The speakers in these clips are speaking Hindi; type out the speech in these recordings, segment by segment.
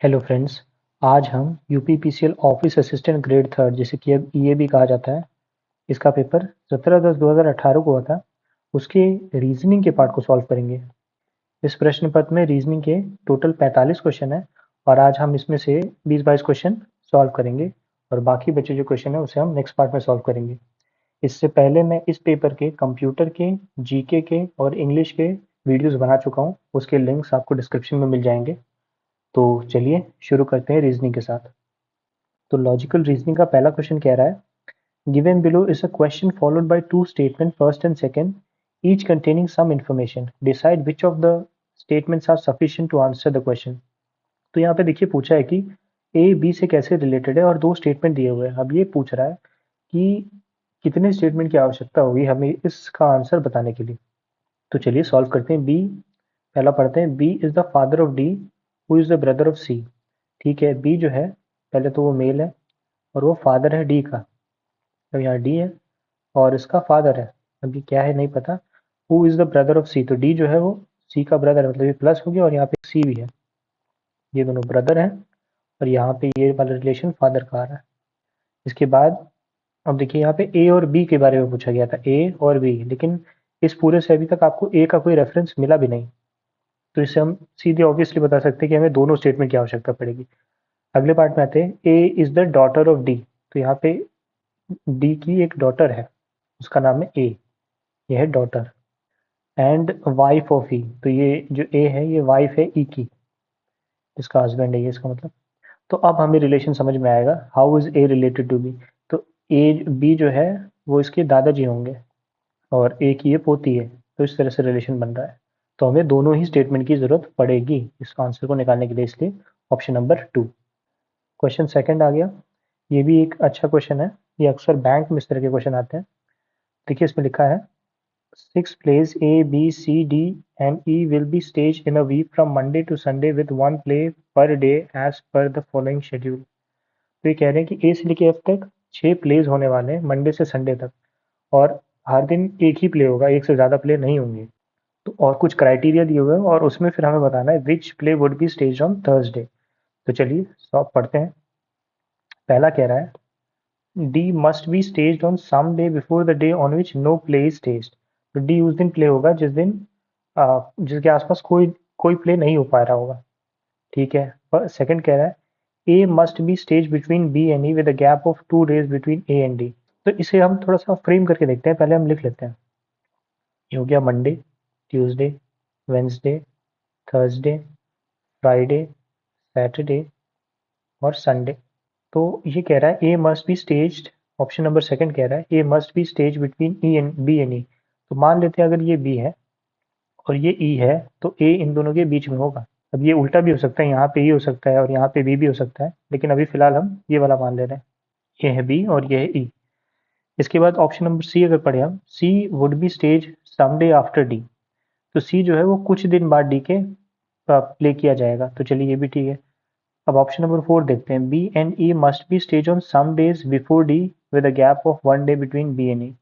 Hello friends. आज हम UPPCL office assistant grade third, जिसे कि अब ईए भी कहा जाता है, इसका पेपर 17/10/2018 को हुआ था। उसके रीजनिंग के पार्ट को सॉल्व करेंगे। इस प्रश्न पत्र में रीजनिंग के टोटल 45 क्वेश्चन है और आज हम इसमें से 20-22 क्वेश्चन सॉल्व करेंगे और बाकी बचे जो क्वेश्चन है उसे हम नेक्स्ट पार्ट में सॉल्व करेंगे। इससे पहले मैं इस पेपर के कंप्यूटर के, जीके के और इंग्लिश के वीडियोस बना चुका हूँ। उसके लिंक्स आपको डिस्क्रिप्शन में मिल जाएंगे। तो चलिए शुरू करते हैं रीजनिंग के साथ। तो लॉजिकल रीजनिंग का पहला क्वेश्चन कह रहा है, given below is a question followed by two statement first and second, each containing some information, decide which of the statements are sufficient to answer the question. तो यहाँ पे देखिए पूछा है कि ए बी से कैसे रिलेटेड है और दो स्टेटमेंट दिए हुए हैं। अब ये पूछ रहा है कि कितने स्टेटमेंट की आवश्यकता होगी हमें इसका आंसर बताने के लिए। तो चलिए सॉल्व करते हैं। बी पहला पढ़ते हैं, B is the father of D who is the brother of C. ठीक है, बी जो है पहले तो वो मेल है और वो फादर है डी का। तो यहाँ डी है और इसका फादर है। अभी क्या है नहीं पता। Who is the brother of C, तो डी जो है वो सी का ब्रदर है, मतलब ये प्लस हो गया और यहाँ पे सी भी है। ये दोनों ब्रदर हैं और यहाँ पे ये वाला रिलेशन फादर का आ रहा है। इसके बाद अब देखिए यहाँ पे ए और बी के बारे में पूछा गया था, ए और बी, लेकिन इस पूरे से अभी तक आपको ए का कोई रेफरेंस मिला भी नहीं। तो इससे हम सीधे ऑब्वियसली बता सकते हैं कि हमें दोनों स्टेटमेंट की आवश्यकता पड़ेगी। अगले पार्ट में आते हैं, A is the daughter of D. तो यहाँ पे डी की एक डॉटर है, उसका नाम है ए, ये है डॉटर। एंड वाइफ ऑफ ई, तो ये जो ए है ये वाइफ है ई की, इसका हस्बैंड है ये, इसका मतलब। तो अब हमें रिलेशन समझ में आएगा, how is A related to B. तो ए बी जो है वो इसके दादाजी होंगे और ए की ये पोती है, तो इस तरह से रिलेशन बन रहा है। तो हमें दोनों ही स्टेटमेंट की जरूरत पड़ेगी इस आंसर को निकालने के लिए, इसलिए ऑप्शन नंबर 2। क्वेश्चन सेकंड आ गया। ये भी एक अच्छा क्वेश्चन है, ये अक्सर बैंक में इस तरह के क्वेश्चन आते हैं। देखिए इसमें लिखा है, 6 plays A, B, C, D and E will be staged in a week from Monday to Sunday with one play per day as per the following schedule। तो ये कह रहे हैं कि ए से लेके एफ तक 6 प्लेज होने वाले हैं मंडे से संडे तक, और हर दिन एक ही प्ले होगा, एक से ज़्यादा प्ले नहीं होंगे। तो और कुछ क्राइटेरिया दिए हुए हैं और उसमें फिर हमें बताना है which play would be stage on Thursday. तो चलिए सब पढ़ते हैं। पहला कह रहा है, D must be staged on some day before the day on which no play is staged. तो डी उस दिन प्ले होगा जिस दिन जिसके आसपास कोई कोई प्ले नहीं हो पा रहा होगा। ठीक है। पर सेकंड कह रहा है, A must be stage between B and E with a gap of 2 days between A and D. तो इसे हम थोड़ा सा फ्रेम करके देखते हैं, पहले हम लिख लेते हैं। ये हो गया Monday, Tuesday, Wednesday, Thursday, Friday, Saturday और संडे। तो ये कह रहा है A must be staged, option number second कह रहा है A must be stage between E and B and E. तो मान लेते हैं अगर ये बी है और ये ई है तो ए इन दोनों के बीच में होगा। अब ये उल्टा भी हो सकता है, यहाँ पे ई हो सकता है और यहाँ पे बी भी हो सकता है, लेकिन अभी फिलहाल हम ये वाला मान ले रहे हैं। ये है बी और ये है ई। इसके बाद ऑप्शन नंबर सी अगर पढ़े हम, C would be stage someday after D. तो सी जो है वो कुछ दिन बाद डी के प्ले किया जाएगा। तो चलिए ये भी ठीक है। अब ऑप्शन नंबर 4 देखते हैं, B and E must be stage on some days before D with a gap of 1 day between B and E.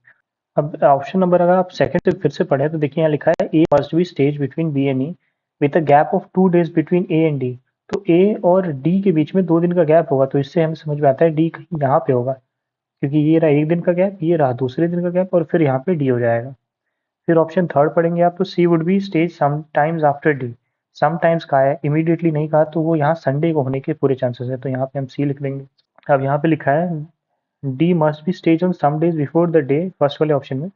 अब ऑप्शन नंबर अगर आप सेकंड से फिर से पढ़े तो देखिए यहाँ लिखा है A must be stage between B and E with a gap of 2 days between A and D. तो ए और डी के बीच में 2 दिन का गैप होगा, तो इससे हमें समझ में आता है डी कहीं यहाँ पे होगा, क्योंकि ये रहा एक दिन का गैप, ये रहा दूसरे दिन का गैप और फिर यहाँ पे डी हो जाएगा। फिर ऑप्शन थर्ड पढ़ेंगे आप, तो C would be stage sometimes after D. Sometimes कहा है, इमीडिएटली नहीं कहा, तो वो यहाँ संडे को होने के पूरे चांसेस है, तो यहाँ पे हम सी लिख देंगे। अब यहाँ पे लिखा है D must be stage on some days before the day, first वाले ऑप्शन में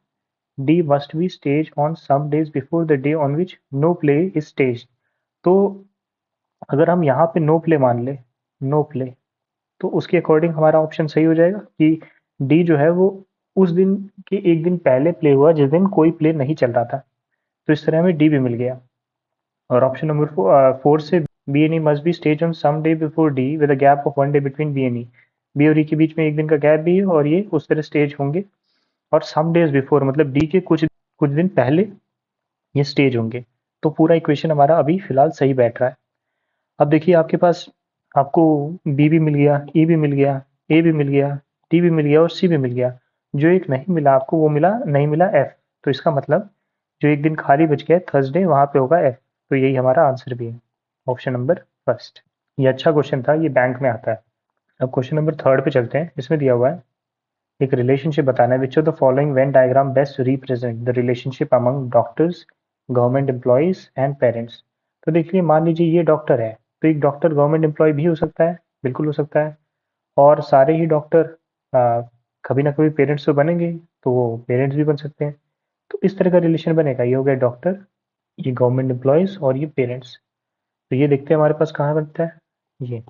D must be stage on some days before the day on which no play is stage. तो अगर हम यहाँ पे नो प्ले मान ले, नो प्ले, तो उसके अकॉर्डिंग हमारा ऑप्शन सही हो जाएगा कि डी जो है वो उस दिन के एक दिन पहले प्ले हुआ जिस दिन कोई प्ले नहीं चल रहा था। तो इस तरह हमें डी भी मिल गया। और ऑप्शन नंबर 4 से, B and E must be stage on some day before D with a gap of 1 day between B and E. B और ई के बीच में एक दिन का गैप भी है और ये उस तरह स्टेज होंगे, और सम डेज बिफोर मतलब डी के कुछ कुछ दिन पहले ये स्टेज होंगे। तो पूरा इक्वेशन हमारा अभी फिलहाल सही बैठ रहा है। अब देखिए आपके पास, आपको बी भी मिल गया, ई भी मिल गया, ए भी मिल गया, डी भी मिल गया और सी भी मिल गया। जो एक नहीं मिला आपको वो मिला, नहीं मिला एफ। तो इसका मतलब जो एक दिन खाली बच गया थर्सडे, वहां पे होगा एफ। तो यही हमारा आंसर भी है, ऑप्शन नंबर फर्स्ट। ये अच्छा क्वेश्चन था, ये बैंक में आता है। अब क्वेश्चन नंबर थर्ड पे चलते हैं। इसमें दिया हुआ है एक रिलेशनशिप बताना है, विच of the following Venn diagram best represent the relationship among doctors, government employees and parents. तो देखिए, मान लीजिए ये डॉक्टर है, तो एक डॉक्टर गवर्नमेंट एम्प्लॉय भी हो सकता है, बिल्कुल हो सकता है। और सारे ही डॉक्टर कभी ना कभी पेरेंट्स तो बनेंगे, तो वो पेरेंट्स भी बन सकते हैं। तो इस तरह का रिलेशन बनेगा, ये हो गया डॉक्टर, ये गवर्नमेंट एम्प्लॉयज और ये पेरेंट्स। तो ये देखते हैं हमारे पास कहाँ बनता है, ये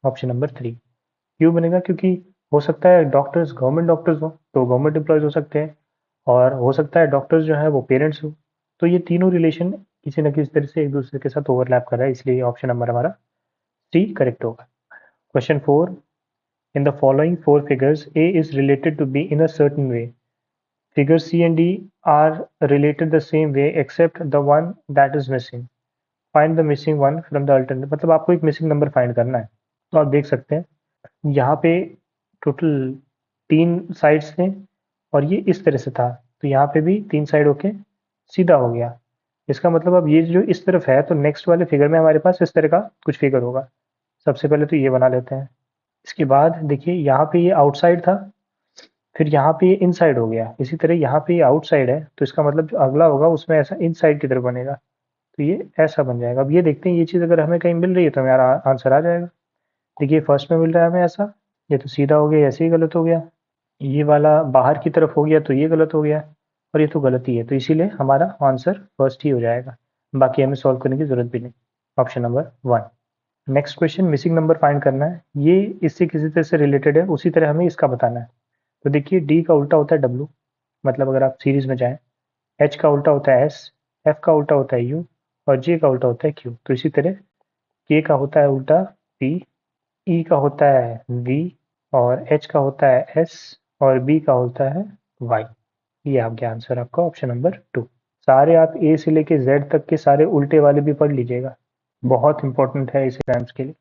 ऑप्शन नंबर 3। क्यों बनेगा? क्योंकि हो सकता है डॉक्टर्स गवर्नमेंट डॉक्टर्स हो, तो गवर्नमेंट एम्प्लॉयज हो सकते हैं, और हो सकता है डॉक्टर्स जो है वो पेरेंट्स हो। तो ये तीनों रिलेशन किसी न किसी तरह से एक दूसरे के साथ ओवरलैप कर रहा है, इसलिए ऑप्शन नंबर हमारा सी करेक्ट होगा। Question 4, in the following four figures, A is related to B in a certain way. Figures C and D are related the same way except the one that is missing. Find the missing one from the alternate. मतलब आपको एक मिसिंग नंबर फाइंड करना है। तो आप देख सकते हैं यहाँ पे टोटल 3 साइड्स थे, और ये इस तरह से था, तो यहाँ पे भी 3 साइड होके सीधा हो गया। इसका मतलब अब ये जो इस तरफ है, तो नेक्स्ट वाले फिगर में हमारे पास इस तरह का कुछ फिगर होगा। सबसे पहले तो ये बना लेते हैं। इसके बाद देखिए, यहाँ पे ये आउटसाइड था, फिर यहाँ पे ये इनसाइड हो गया। इसी तरह यहाँ पे ये आउटसाइड है, तो इसका मतलब जो अगला होगा उसमें ऐसा इनसाइड की तरफ बनेगा, तो ये ऐसा बन जाएगा। अब ये देखते हैं, ये चीज़ अगर हमें कहीं मिल रही है तो हमारा आंसर आ जाएगा। देखिए, फर्स्ट में मिल रहा है हमें ऐसा, ये तो सीधा हो गया, ऐसे ही गलत हो गया। ये वाला बाहर की तरफ हो गया, तो ये गलत हो गया, और ये तो गलत ही है, तो इसीलिए हमारा आंसर फर्स्ट ही हो जाएगा। बाकी हमें सॉल्व करने की जरूरत भी नहीं। Option number 1। Next question, missing number find करना है। ये इससे किसी तरह से रिलेटेड है, उसी तरह हमें इसका बताना है। तो देखिए, डी का उल्टा होता है डब्ल्यू, मतलब अगर आप सीरीज में जाएं, एच का उल्टा होता है एस, एफ का उल्टा होता है यू, और जे का उल्टा होता है क्यू। तो इसी तरह के का होता है उल्टा पी, ई का होता है वी, और एच का होता है एस, और बी का होता है वाई। ये आपके आंसर, आपका ऑप्शन नंबर 2। सारे आप ए से लेके जेड तक के सारे उल्टे वाले भी पढ़ लीजिएगा, बहुत इंपॉर्टेंट है इस एग्जाम्स के लिए।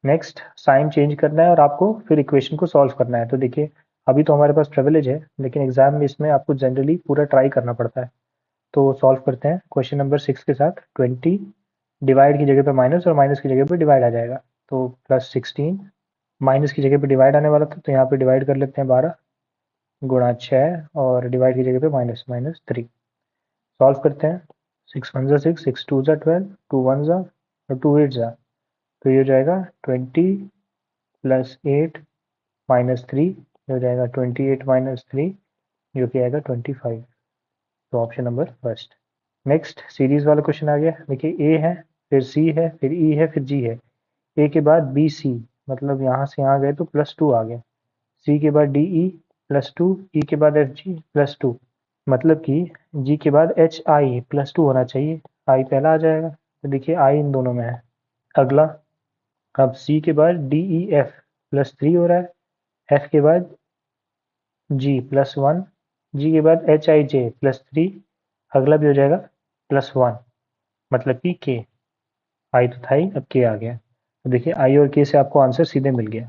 नेक्स्ट, साइन चेंज करना है और आपको फिर इक्वेशन को सॉल्व करना है। तो देखिए, अभी तो हमारे पास प्रिविलेज है, लेकिन एग्जाम में इसमें आपको जनरली पूरा ट्राई करना पड़ता है। तो सॉल्व करते हैं क्वेश्चन नंबर 6 के साथ। 20 डिवाइड की जगह पे माइनस, और माइनस की जगह पे डिवाइड आ जाएगा, तो +16। माइनस की जगह पे डिवाइड आने वाला था, तो यहाँ पे डिवाइड कर लेते हैं 12 गुणा 6, और डिवाइड की जगह पे माइनस माइनस 3। सॉल्व करते हैं। 6 1 6, 6 2 12, 2 1 और 2 8 जा, तो ये हो जाएगा 20 +8 -3, ये हो जाएगा 28 -3, जो कि आएगा 25। तो option number first. Next, series वाला क्वेश्चन आ गया। देखिए, ए है, फिर सी है, फिर ई है, फिर जी है। ए के बाद बी सी, मतलब यहाँ से यहाँ गए तो +2 आ गया। सी के बाद डी ई +2, ई के बाद एफ जी +2, मतलब कि जी के बाद एच आई +2 होना चाहिए। आई पहला आ जाएगा, तो देखिए आई इन दोनों में है। अगला, अब सी के बाद डी ई एफ +3 हो रहा है, एफ के बाद जी +1, जी के बाद एच आई जे +3, अगला भी हो जाएगा +1, मतलब कि के। आई तो था ही, अब के आ गया। तो देखिए, आई और के से आपको आंसर सीधे मिल गया,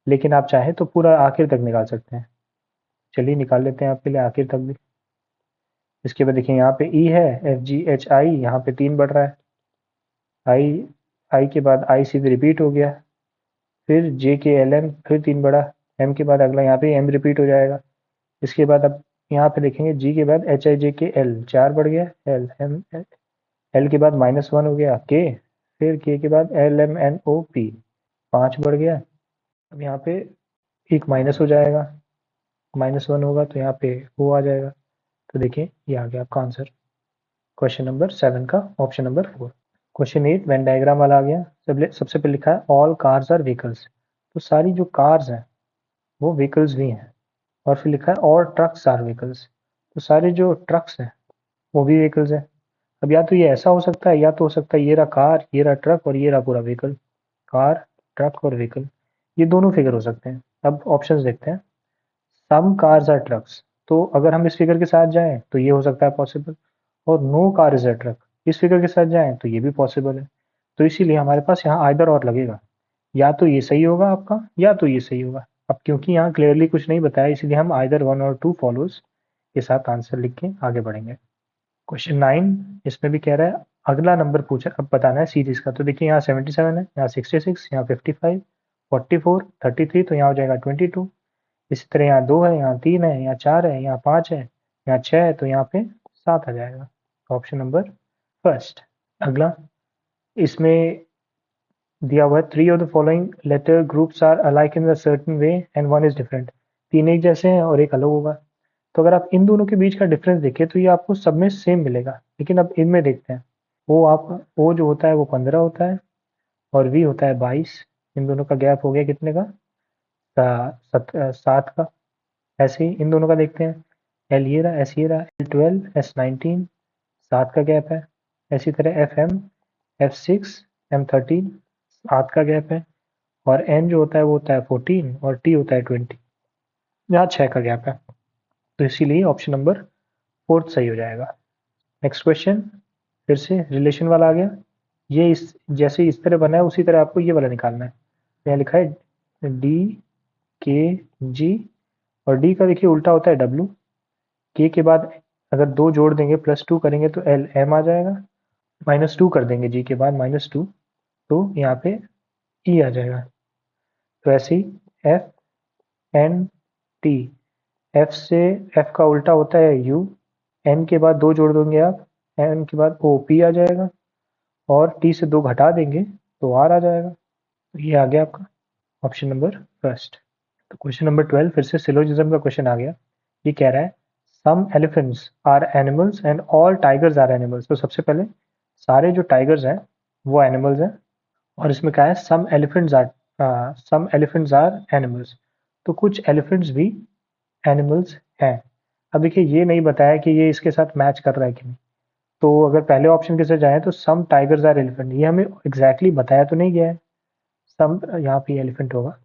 लेकिन आप चाहें तो पूरा आखिर तक निकाल सकते हैं। चलिए निकाल लेते हैं आपके लिए आखिर तक भी। इसके बाद देखिए, यहाँ पे ई है, एफ जी एच आई, यहाँ पे 3 बढ़ रहा है। आई, आई के बाद आई सीधे रिपीट हो गया, फिर जे के एल एम, फिर 3 बढ़ा, एम के बाद अगला यहाँ पे एम रिपीट हो जाएगा। इसके बाद अब यहाँ पे देखेंगे, जी के बाद एच आई जे के एल 4 बढ़ गया, एल एम एल के बाद -1 हो गया के, फिर के बाद L M N O P 5 बढ़ गया। अब यहाँ पे एक माइनस हो जाएगा, -1 होगा तो यहाँ पे वो आ जाएगा। तो देखिए, ये आ गया आपका आंसर, क्वेश्चन नंबर 7 का option number 4। Question 8 Venn diagram वाला आ गया। सबसे पहले लिखा है ऑल कार्स आर व्हीकल्स, तो सारी जो कार्स हैं वो व्हीकल्स भी हैं। और फिर लिखा है और ट्रक्स आर व्हीकल्स, तो सारे जो ट्रक्स हैं वो भी व्हीकल्स हैं। अब या तो ये ऐसा हो सकता है, या तो हो सकता है ये रहा कार, ये रहा ट्रक, और ये रहा पूरा व्हीकल। कार, ट्रक और व्हीकल, ये दोनों फिगर हो सकते हैं। अब ऑप्शंस देखते हैं। सम कार्स आर ट्रक्स, तो अगर हम इस फिगर के साथ जाएं तो ये हो सकता है पॉसिबल, और no car is a truck, इस फिगर के साथ जाएं तो ये भी पॉसिबल है। तो इसीलिए हमारे पास यहाँ आइदर और लगेगा, या तो ये सही होगा आपका, या तो ये सही होगा। अब क्योंकि यहाँ क्लियरली कुछ नहीं बताया, इसलिए हम आइदर 1 और 2 फॉलोज के साथ आंसर लिख के आगे बढ़ेंगे। क्वेश्चन 9, इसमें भी कह रहा है अगला नंबर पूछा, अब बताना है सीरीज का। तो देखिए यहाँ 77 है, यहाँ 66, यहाँ 55, 44, 33, तो यहाँ हो जाएगा 22। इसी तरह यहाँ 2 है, यहाँ 3 है, यहाँ 4 है, यहाँ 5 है, यहाँ 6 है, तो यहाँ पे 7 आ जाएगा। Option number first. अगला, इसमें दिया हुआ है 3 of the following letter groups are alike in a certain way and one is different. 3 एक जैसे हैं और एक अलग होगा। तो अगर आप इन दोनों के बीच का डिफरेंस देखें तो ये आपको सब में सेम मिलेगा, लेकिन अब इनमें देखते हैं। ओ जो होता है वो 15 होता है और वी होता है 22। इन दोनों का गैप हो गया कितने का? 7 का। ऐसे ही इन दोनों का देखते हैं। एल ये रहा, एस ये रहा, L12 S19, 7 का गैप है। इसी तरह FM F6 M13, 7 का गैप है। और एन जो होता है वो होता है 14 और टी होता है 20। यहाँ 6 का गैप है, तो इसीलिए ऑप्शन नंबर फोर्थ सही हो जाएगा। नेक्स्ट क्वेश्चन फिर से रिलेशन वाला आ गया। ये इस जैसे इस तरह बना है उसी तरह आपको ये वाला निकालना है। यहाँ लिखा है डी के जी, और डी का देखिए उल्टा होता है डब्ल्यू। के के बाद अगर 2 जोड़ देंगे +2 करेंगे तो एल एम आ जाएगा। -2 कर देंगे जी के बाद -2, तो यहाँ पे ई आ जाएगा। तो ऐसे ही एफ एन टी, एफ से एफ का उल्टा होता है यू, एन के बाद 2 जोड़ देंगे आप, एन के बाद ओ पी आ जाएगा, और टी से 2 घटा देंगे तो आर आ जाएगा। तो ये आ गया आपका ऑप्शन नंबर फर्स्ट। तो क्वेश्चन नंबर 12 फिर से सिलोजिज्म का क्वेश्चन आ गया। ये कह रहा है some elephants are animals and all tigers are animals. तो सबसे पहले सारे जो टाइगर्स हैं वो एनिमल्स हैं, और इसमें क्या है सम एलिफेंट्स आर एनिमल्स। तो कुछ एलिफेंट्स भी एनिमल्स हैं। अब देखिए ये नहीं बताया कि ये इसके साथ मैच कर रहा है कि नहीं। तो अगर पहले ऑप्शन के साथ जाए तो सम टाइगर्स आर एलिफेंट, ये हमें एग्जैक्टली बताया तो नहीं गया है। सम यहाँ पे एलिफेंट होगा,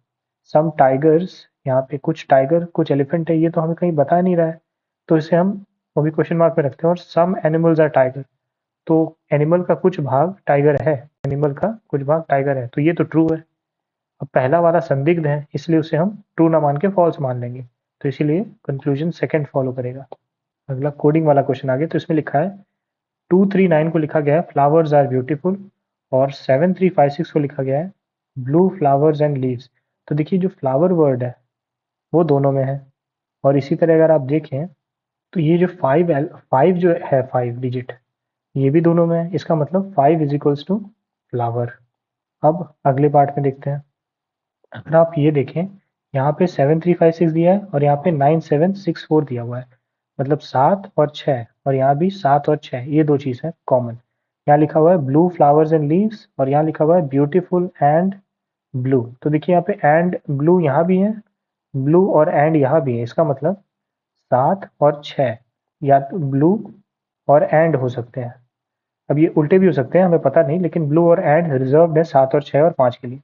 सम टाइगर्स, यहाँ पे कुछ टाइगर कुछ एलिफेंट है, ये तो हमें कहीं बता नहीं रहा है। तो इसे हम वो भी क्वेश्चन मार्क में रखते हैं। और सम एनिमल्स आर टाइगर, तो एनिमल का कुछ भाग टाइगर है, एनिमल का कुछ भाग टाइगर है, तो ये तो ट्रू है। अब पहला वाला संदिग्ध है, इसलिए उसे हम ट्रू ना मान के फॉल्स मान लेंगे। तो इसीलिए कंक्लूजन सेकंड फॉलो करेगा। अगला कोडिंग वाला क्वेश्चन आ गया। तो इसमें लिखा है 239 को लिखा गया है फ्लावर्स आर ब्यूटीफुल, और 7356 को लिखा गया है ब्लू फ्लावर्स एंड लीव्स। तो देखिए जो फ्लावर वर्ड है वो दोनों में है, और इसी तरह अगर आप देखें तो ये जो 5 जो है 5 डिजिट, ये भी दोनों में है। इसका मतलब 5 इज इक्वल्स टू फ्लावर। अब अगले पार्ट में देखते हैं। अगर आप ये देखें, यहाँ पे 7356 दिया है और यहाँ पे 9764 दिया हुआ है, मतलब 7 और 6, और यहाँ भी 7 और 6, ये 2 चीज़ है कॉमन। यहाँ लिखा हुआ है ब्लू फ्लावर्स एंड लीव्स, और यहाँ लिखा हुआ है ब्यूटीफुल एंड ब्लू। तो देखिए यहाँ पे एंड ब्लू यहाँ भी है, ब्लू और एंड यहाँ भी है। इसका मतलब 7 और 6 या तो ब्लू और एंड हो सकते हैं। अब ये उल्टे भी हो सकते हैं, हमें पता नहीं, लेकिन ब्लू और एंड रिजर्व्ड है 7 और 6 और 5 के लिए।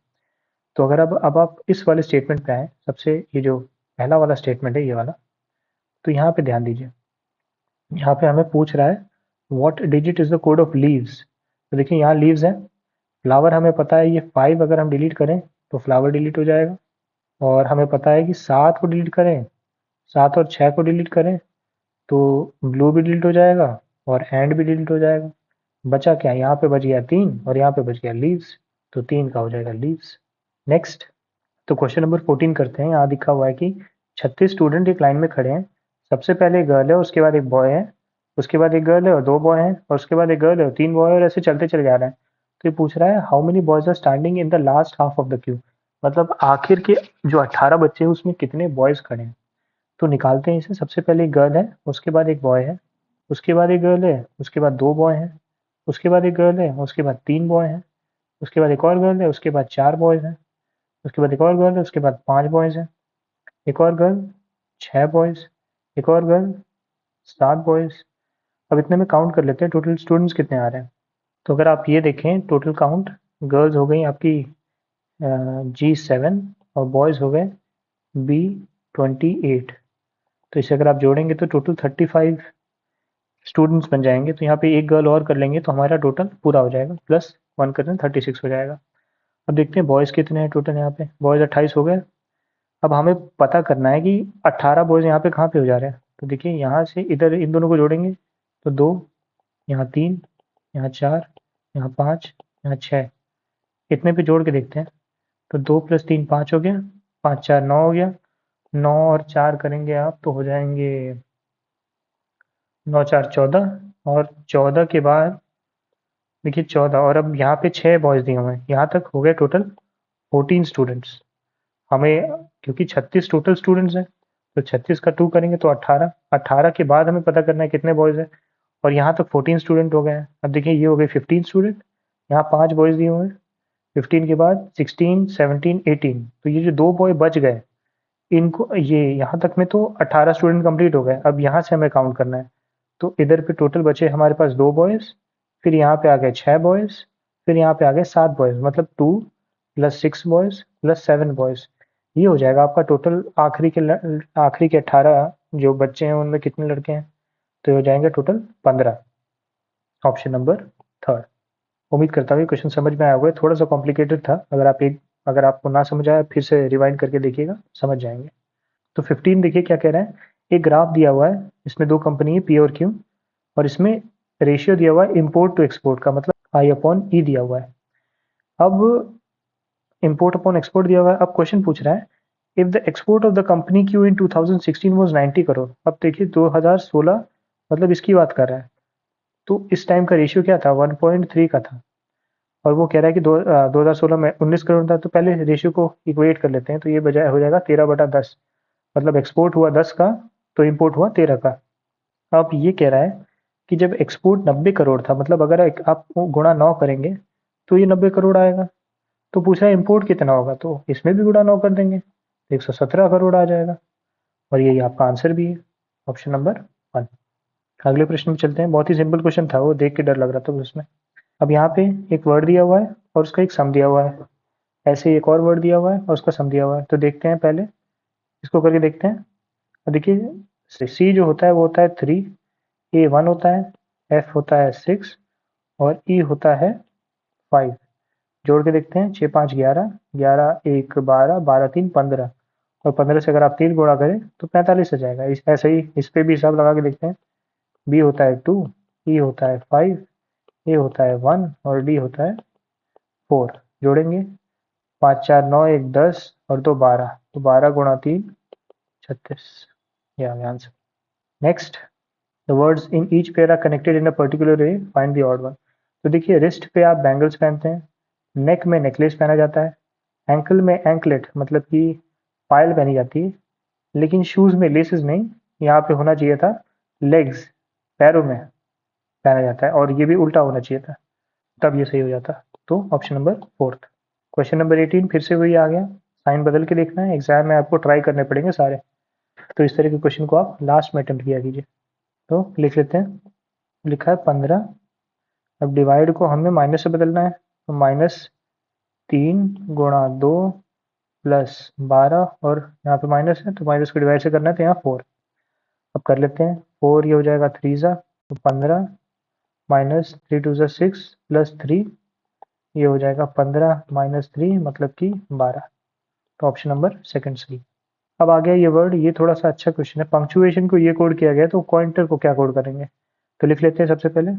तो अगर अब आप इस वाले स्टेटमेंट पे आए, सबसे ये जो पहला वाला स्टेटमेंट है ये वाला, तो यहाँ पे ध्यान दीजिए। यहाँ पे हमें पूछ रहा है what digit is the code of leaves. तो देखिए यहाँ लीव्स है, फ्लावर हमें पता है, ये 5 अगर हम डिलीट करें तो फ्लावर डिलीट हो जाएगा। और हमें पता है कि 7 को डिलीट करें, 7 और 6 को डिलीट करें तो ब्लू भी डिलीट हो जाएगा और एंड भी डिलीट हो जाएगा। बचा क्या? यहाँ पे बच गया 3 और यहाँ पे बच गया लीव्स, तो 3 का हो जाएगा लीव्स। नेक्स्ट, तो क्वेश्चन नंबर 14 करते हैं। यहाँ लिखा हुआ है कि 36 स्टूडेंट एक लाइन में खड़े हैं। सबसे पहले एक गर्ल है, उसके बाद एक बॉय है, उसके बाद एक गर्ल है और 2 बॉय हैं, और उसके बाद एक गर्ल है और 3 बॉय है, और ऐसे चलते चले जा रहे हैं। तो ये पूछ रहा है how many boys are standing in the last half of the queue. मतलब आखिर के जो 18 बच्चे हैं उसमें कितने बॉयज खड़े हैं। तो निकालते हैं इसे। सबसे पहले एक गर्ल है, उसके बाद एक बॉय है, उसके बाद एक गर्ल है, उसके बाद 2 बॉय हैं, उसके बाद एक गर्ल है, उसके बाद 3 बॉय हैं, उसके बाद एक और गर्ल है, उसके बाद 4 बॉयज हैं, उसके बाद एक और गर्ल है, उसके बाद 5 बॉयज हैं, एक और गर्ल, 6 बॉयज, एक और गर्ल, 7 बॉयज। अब इतने में काउंट कर लेते हैं टोटल स्टूडेंट्स कितने आ रहे हैं। तो अगर आप ये देखें टोटल काउंट, गर्ल्स हो गई आपकी G7 और बॉयज हो गए B28। तो इसे अगर आप जोड़ेंगे तो टोटल 35 स्टूडेंट्स बन जाएंगे। तो यहाँ पे एक गर्ल और कर लेंगे तो हमारा टोटल पूरा हो जाएगा, +1 करने 36 हो जाएगा। अब देखते हैं बॉयज़ कितने हैं टोटल। यहाँ पे बॉयज़ 28 हो गए। अब हमें पता करना है कि 18 बॉयज़ यहाँ पे कहाँ पे हो जा रहे हैं। तो देखिए यहाँ से इधर इन दोनों को जोड़ेंगे तो 2, यहाँ 3, यहाँ 4, यहाँ 5, यहाँ 6, इतने पे जोड़ के देखते हैं। तो 2 + 3 5 हो गया, 5 4 9 हो गया, 9 और 4 करेंगे आप तो हो जाएंगे 9 4 14, और 14 के बाद देखिए 14, और अब यहाँ पे 6 बॉयज़ दिए हुए हैं, यहाँ तक हो गए टोटल 14 स्टूडेंट्स। हमें क्योंकि 36 टोटल स्टूडेंट्स हैं, तो 36 का 2 करेंगे तो 18, 18 के बाद हमें पता करना है कितने बॉयज़ हैं, और यहाँ तक 14 स्टूडेंट हो गए हैं। अब देखिए ये हो गए 15 स्टूडेंट, यहाँ 5 बॉयज़ दिए हुए हैं, 15 के बाद 16 17 18, तो ये जो 2 बॉय बच गए, इनको ये यहाँ तक में तो 18 स्टूडेंट कंप्लीट हो गए। अब यहाँ से हमें काउंट करना है, तो इधर पे टोटल बचे हमारे पास 2 बॉयज़, फिर यहाँ पे आ गए 6 बॉयज़, फिर यहाँ पे आ गए 7 बॉयज़, मतलब 2 + 6 बॉयज़ + 7 बॉयज़। ये हो जाएगा आपका टोटल। आखिरी के 18 जो बच्चे हैं उनमें कितने लड़के हैं, तो ये हो जाएंगे टोटल 15। Option number third. उम्मीद करता हूँ ये क्वेश्चन समझ में आया होगा। थोड़ा सा कॉम्प्लिकेटेड था, अगर आपको ना समझ आया फिर से रिवाइंड करके देखिएगा, समझ जाएंगे। तो 15 देखिए क्या कह रहा है, एक ग्राफ दिया हुआ है, इसमें दो कंपनी है पी और क्यू, और इसमें रेशियो दिया हुआ है इम्पोर्ट टू एक्सपोर्ट का, मतलब I/E दिया हुआ है। अब इम्पोर्ट अपॉन एक्सपोर्ट दिया हुआ है। अब क्वेश्चन पूछ रहा है if the export of the company Q in 2016 was 90 crore. अब देखिए 2016 मतलब इसकी बात कर रहा है, तो इस टाइम का रेशियो क्या था, 1.3 का था, और वो कह रहा है कि 2016 में 19 करोड़ था। तो पहले रेशियो को इक्वेट कर लेते हैं, तो ये बजाय हो जाएगा 13/10, मतलब एक्सपोर्ट हुआ 10 का तो इम्पोर्ट हुआ 13 का। अब ये कह रहा है कि जब एक्सपोर्ट 90 करोड़ था, मतलब अगर आप गुणा 9 करेंगे तो ये 90 करोड़ आएगा। तो पूछ रहा है इम्पोर्ट कितना होगा, तो इसमें भी गुणा 9 कर देंगे, 117 करोड़ आ जाएगा, और यही आपका आंसर भी है, ऑप्शन नंबर 1। अगले प्रश्न में चलते हैं। बहुत ही सिंपल क्वेश्चन था, वो देख के डर लग रहा था उसमें। अब यहाँ पे एक वर्ड दिया हुआ है और उसका एक सम दिया हुआ है, ऐसे ही एक और वर्ड दिया हुआ है और उसका सम दिया हुआ है। तो देखते हैं, पहले इसको करके देखते हैं। अब देखिए सी जो होता है वो होता है 3, ए 1 होता है, एफ होता है 6, और ई होता है 5। जोड़ के देखते हैं, 6 5 11, 11 1 12, 12 3 15, और 15 से अगर आप 3 गुणा करें तो 45 आ जाएगा। ऐसे ही इस पे भी हिसाब लगा के देखते हैं। बी होता है 2, ई होता है 5, ए होता है 1, और डी होता है 4। जोड़ेंगे, 5 4 9 1 10 और 2 12, तो 12 गुणा 3 36। ये आ गया answer. Next, the words in each pair are connected in a particular way, find the odd one. तो देखिए रिस्ट पे आप बैंगल्स पहनते हैं, नेक में नेकलेस पहना जाता है, एंकल में एंकलेट मतलब कि पायल पहनी जाती है, लेकिन शूज में लेसेस नहीं, यहाँ पे होना चाहिए था लेग्स, पैरों में पहना जाता है, और ये भी उल्टा होना चाहिए था, तब ये सही हो जाता। तो option number fourth. Question number 18 फिर से वही आ गया, साइन बदल के देखना है, एग्जाम में आपको ट्राई करने पड़ेंगे सारे, तो इस तरह के क्वेश्चन को आप लास्ट में अटेम्प्ट किया कीजिए। तो लिख लेते हैं, लिखा है 15। अब डिवाइड को हमें माइनस से बदलना है, तो -3 × 2 + 12, और यहाँ पे माइनस है तो माइनस को डिवाइड से करना है, तो यहाँ 4। अब कर लेते हैं, 4 ये हो जाएगा 3 ज़ा, तो 15, -3 2 ज़ा 6 +3, ये हो जाएगा 15 -3 मतलब कि 12। तो ऑप्शन नंबर सेकंड सही। अब आ गया ये वर्ड, ये थोड़ा सा अच्छा क्वेश्चन है। पंक्चुएशन को ये कोड किया गया, तो पॉइंटर को क्या कोड करेंगे, तो लिख लेते हैं सबसे पहले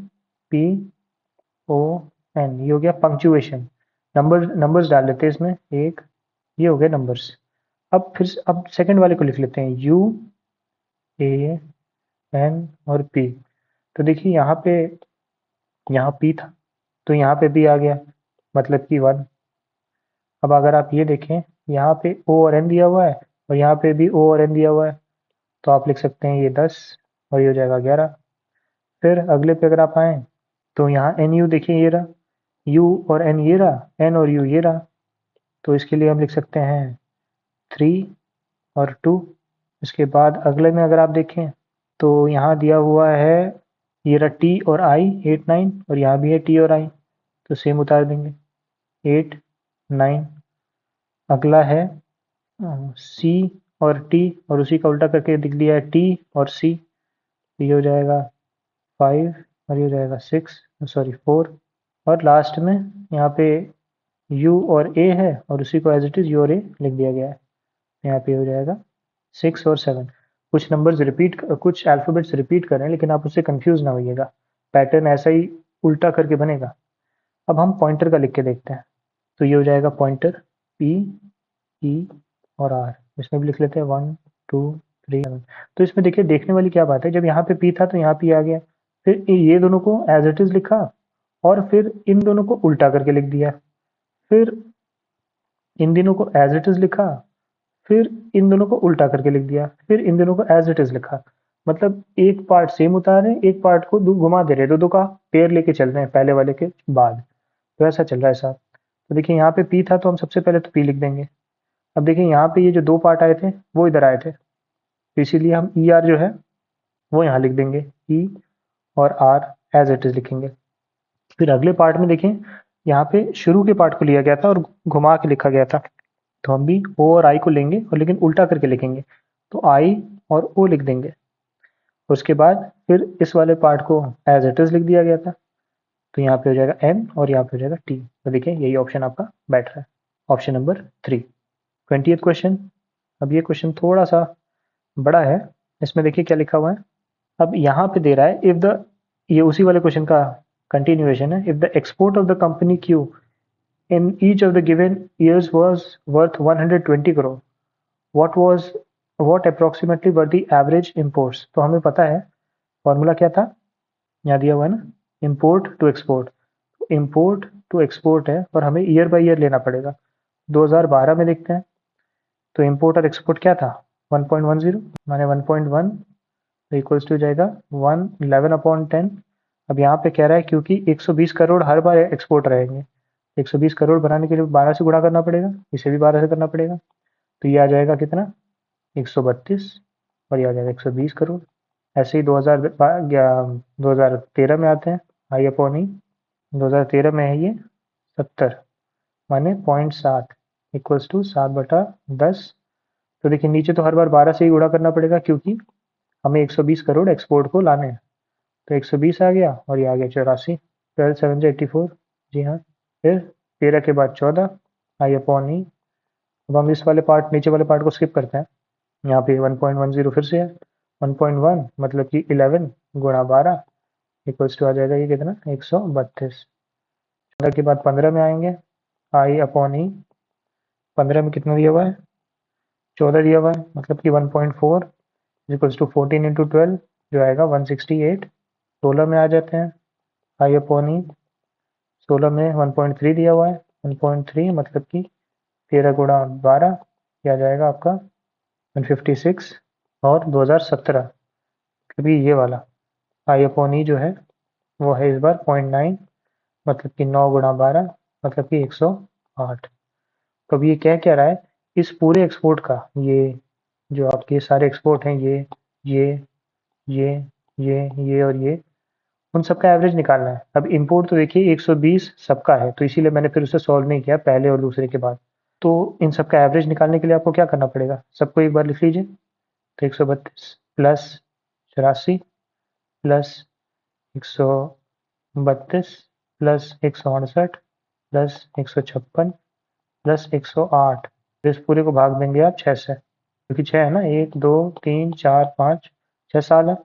PON, ये हो गया पंक्चुएशन। नंबर्स डाल लेते हैं इसमें, एक, ये हो गए नंबर्स। अब सेकंड वाले को लिख लेते हैं UAN और P। तो देखिए यहाँ P था, तो यहाँ पे B आ गया, मतलब कि 1। अब अगर आप ये देखें, यहाँ पे O और N दिया हुआ है, और यहाँ पे भी O और N दिया हुआ है, तो आप लिख सकते हैं ये 10, और ये हो जाएगा 11। फिर अगले पे अगर आप आए, तो यहाँ NU देखिए ये रहा, U और N ये रहा, N और U ये रहा, तो इसके लिए हम लिख सकते हैं 3 और 2। इसके बाद अगले में अगर आप देखें, तो यहाँ दिया हुआ है ये रहा T और I 8 9, और यहाँ भी है T और I, तो सेम उतार देंगे 8 9। अगला है C और T, और उसी का उल्टा करके दिख दिया है T और C, ये हो जाएगा 5, और ये हो जाएगा 6, सॉरी 4। और लास्ट में यहाँ पे U और A है, और उसी को एज इट इज़ U और A लिख दिया गया है, यहाँ पे हो जाएगा 6 और 7। कुछ अल्फ़ाबेट्स रिपीट कर रहे हैं, लेकिन आप उससे कंफ्यूज ना होइएगा, पैटर्न ऐसा ही उल्टा करके बनेगा। अब हम पॉइंटर का लिख के देखते हैं। तो ये हो जाएगा पॉइंटर P, E और R। इसमें भी लिख लेते हैं 1 2 3 7। तो इसमें देखिए देखने वाली क्या बात है, जब यहाँ पे P था तो यहाँ P आ गया, फिर ये दोनों को एज इट इज लिखा और फिर इन दोनों को उल्टा करके लिख दिया, फिर इन दोनों को एज इट इज लिखा, फिर इन दोनों को उल्टा करके लिख दिया, फिर इन दोनों को एज इट इज लिखा। मतलब एक पार्ट सेम उतारे, एक पार्ट को घुमा दे रहे, दो दो का पेयर लेके चल रहे हैं पहले वाले के बाद। तो ऐसा चल रहा है साहब। तो देखिए यहाँ पे P था तो हम सबसे पहले तो P लिख देंगे। अब देखिए यहाँ पे ये जो दो पार्ट आए थे वो इधर आए थे, तो इसीलिए हम ER जो है वो यहाँ लिख देंगे, E और R एज इट इज लिखेंगे। फिर अगले पार्ट में देखें, यहाँ पे शुरू के पार्ट को लिया गया था और घुमा के लिखा गया था, तो हम भी O और I को लेंगे और लेकिन उल्टा करके लिखेंगे, तो I और O लिख देंगे। उसके बाद फिर इस वाले पार्ट को एज इट इज लिख दिया गया था, तो यहाँ पे हो जाएगा N और यहाँ पे हो जाएगा T। तो देखिए यही ऑप्शन आपका बैठ रहा है, ऑप्शन नंबर 3। 20th question. अब ये क्वेश्चन थोड़ा सा बड़ा है, इसमें देखिए क्या लिखा हुआ है। अब यहाँ पे दे रहा है इफ द, ये उसी वाले क्वेश्चन का कंटिन्यूएशन है। If the export of the company Q in each of the given years was worth 120 crore, what approximately were the average imports। तो हमें पता है फॉर्मूला क्या था, यहाँ दिया हुआ है ना, import to export. Import to export है और हमें ईयर बाय ईयर लेना पड़ेगा। 2012 में देखते हैं, तो इम्पोर्ट और एक्सपोर्ट क्या था, 1.10 माने 1.1 इक्वल्स टू जाएगा 111/10। अब यहाँ पे कह रहा है क्योंकि 120 करोड़ हर बार एक्सपोर्ट रहेंगे, 120 करोड़ बनाने के लिए 12 से गुणा करना पड़ेगा, इसे भी 12 से करना पड़ेगा। तो ये आ जाएगा कितना, 132, और ये आ जाएगा 120 करोड़। ऐसे ही 2013 में आते हैं, आई अपॉन ई 2013 में है ये 70 माने 0.7 इक्वल्स टू 7/10। तो देखिए नीचे तो हर बार 12 से ही गुणा करना पड़ेगा क्योंकि हमें 120 करोड़ एक्सपोर्ट को लाने हैं। तो 120 आ गया और ये आ गया 84, 12 7 84। जी हाँ। फिर 13 के बाद 14 आई अपॉन ई। अब हम इस वाले पार्ट, नीचे वाले पार्ट को स्किप करते हैं। यहाँ पे 1.10 फिर से है, 1.1 मतलब कि 11 गुणा 12 इक्वल्स टू आ जाएगा ये कितना, 132। 14 के बाद 15 में आएंगे, आई अपॉन ई। 15 में कितना दिया हुआ है, 14 दिया हुआ है, मतलब कि 1.4 इक्वल्स टू 14 इंटू 12 जो आएगा 168। 16 में आ जाते हैं, आई अपॉन ई। 16 में 1.3 दिया हुआ है, 1.3 मतलब कि 13 गुणा 12 क्या जाएगा आपका 156। और 2017 कभी ये वाला आई अपॉन ई जो है वो है इस बार 0.9 मतलब कि 9 गुणा 12 मतलब कि 108। तो अब ये क्या कह रहा है, इस पूरे एक्सपोर्ट का, ये जो आपके सारे एक्सपोर्ट हैं, ये ये ये और ये, उन सबका एवरेज निकालना है। अब इंपोर्ट तो देखिए 120 सबका है, तो इसीलिए मैंने फिर उसे सॉल्व नहीं किया पहले और दूसरे के बाद। तो इन सबका एवरेज निकालने के लिए आपको क्या करना पड़ेगा, सबको एक बार लिख लीजिए। तो 132 plus 84 plus 132 plus 168 plus 156 plus 108। तो इस पूरे को भाग देंगे आप 6 से, क्योंकि 6 है ना, 1 2 3 4 5 6 साल है।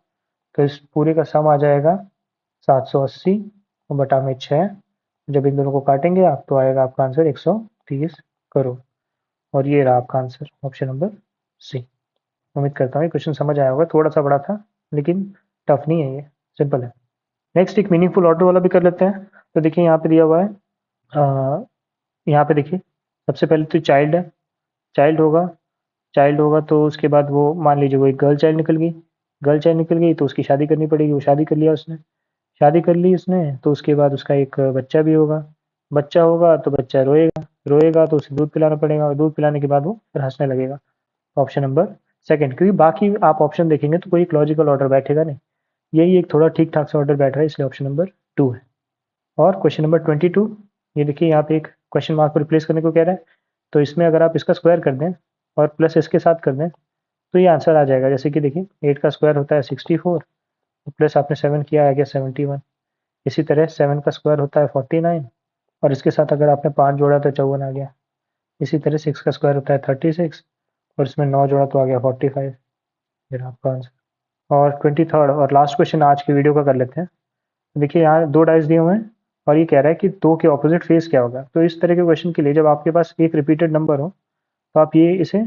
तो इस पूरे का सम आ जाएगा 780 बटा में 6। जब इन दोनों को काटेंगे आप तो आएगा आपका आंसर 130 करोड़। और ये रहा आपका आंसर, ऑप्शन नंबर सी। उम्मीद करता हूँ ये क्वेश्चन समझ आया होगा, थोड़ा सा बड़ा था लेकिन टफ नहीं है, ये सिंपल है। नेक्स्ट एक मीनिंगफुल ऑर्डर वाला भी कर लेते हैं। तो देखिए यहाँ पे दिया हुआ है, यहाँ पे देखिए सबसे पहले तो चाइल्ड है, चाइल्ड होगा, चाइल्ड होगा तो उसके बाद वो मान लीजिए वो एक गर्ल चाइल्ड निकल गई, गर्ल चाइल्ड निकल गई तो उसकी शादी करनी पड़ेगी, वो शादी कर लिया उसने, शादी कर ली उसने, तो उसके बाद उसका एक बच्चा भी होगा, बच्चा होगा तो बच्चा रोएगा, रोएगा तो उसे दूध पिलाना पड़ेगा, और दूध पिलाने के बाद वो फिर हंसने लगेगा। ऑप्शन नंबर सेकंड, क्योंकि बाकी आप ऑप्शन देखेंगे तो कोई एक लॉजिकल ऑर्डर बैठेगा नहीं, यही एक थोड़ा ठीक ठाक सा ऑर्डर बैठ रहा है, इसलिए ऑप्शन नंबर 2 है। और क्वेश्चन नंबर 22, ये देखिए यहाँ पे एक क्वेश्चन मार्क को रिप्लेस करने को कह रहा है, तो इसमें अगर आप इसका स्क्वायर कर दें और प्लस इसके साथ कर दें तो ये आंसर आ जाएगा। जैसे कि देखिए 8 का स्क्वायर होता है 64, प्लस आपने 7 किया आ गया 71। इसी तरह 7 का स्क्वायर होता है 49 और इसके साथ अगर आपने 5 जोड़ा तो 54 आ गया। इसी तरह 6 का स्क्वायर होता है 36 और इसमें 9 जोड़ा तो आ गया 45। फिर आपका आंसर। और 23rd और लास्ट क्वेश्चन आज की वीडियो का कर लेते हैं। देखिए यहाँ 2 डाइस दिए हुए हैं और ये कह रहा है कि 2 के ऑपोजिट फेस क्या होगा। तो इस तरह के क्वेश्चन के लिए जब आपके पास एक रिपीटेड नंबर हो, तो आप ये इसे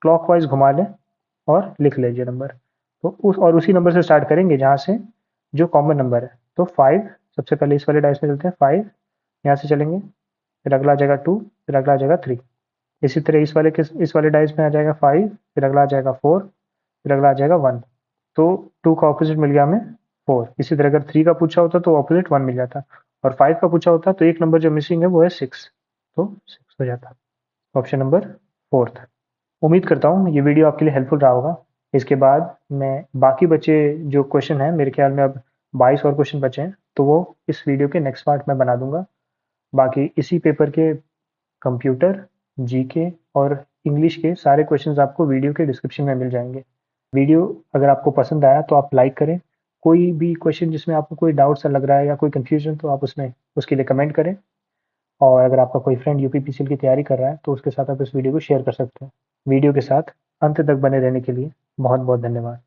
क्लॉकवाइज घुमा लें और लिख लीजिए नंबर। तो उसी नंबर से स्टार्ट करेंगे जहाँ से जो कॉमन नंबर है। तो 5 सबसे पहले इस वाले डाइस में चलते हैं, 5 यहाँ से चलेंगे, फिर अगला आ जाएगा 2, फिर अगला आ जाएगा 3। इसी तरह इस वाले डाइस में आ जाएगा 5, फिर अगला आ जाएगा 4, फिर अगला आ जाएगा 1। तो 2 का ऑपोजिट मिल गया हमें 4। इसी तरह अगर 3 का पूछा होता तो ऑपोजिट 1 मिल जाता, और 5 का पूछा होता तो एक नंबर जो मिसिंग है वो है 6, तो 6 हो जाता। Option number fourth. उम्मीद करता हूँ ये वीडियो आपके लिए हेल्पफुल रहा होगा। इसके बाद मैं बाकी बचे जो क्वेश्चन हैं, मेरे ख्याल में अब 22 और क्वेश्चन बचे हैं, तो वो इस वीडियो के नेक्स्ट पार्ट में बना दूंगा। बाकी इसी पेपर के कंप्यूटर, जीके और इंग्लिश के सारे क्वेश्चंस आपको वीडियो के डिस्क्रिप्शन में मिल जाएंगे। वीडियो अगर आपको पसंद आया तो आप लाइक करें। कोई भी क्वेश्चन जिसमें आपको कोई डाउट सा लग रहा है या कोई कंफ्यूजन, तो आप उसमें उसके लिए कमेंट करें। और अगर आपका कोई फ्रेंड यूपीपीसीएल की तैयारी कर रहा है तो उसके साथ आप इस वीडियो को शेयर कर सकते हैं। वीडियो के साथ अंत तक बने रहने के लिए बहुत बहुत धन्यवाद।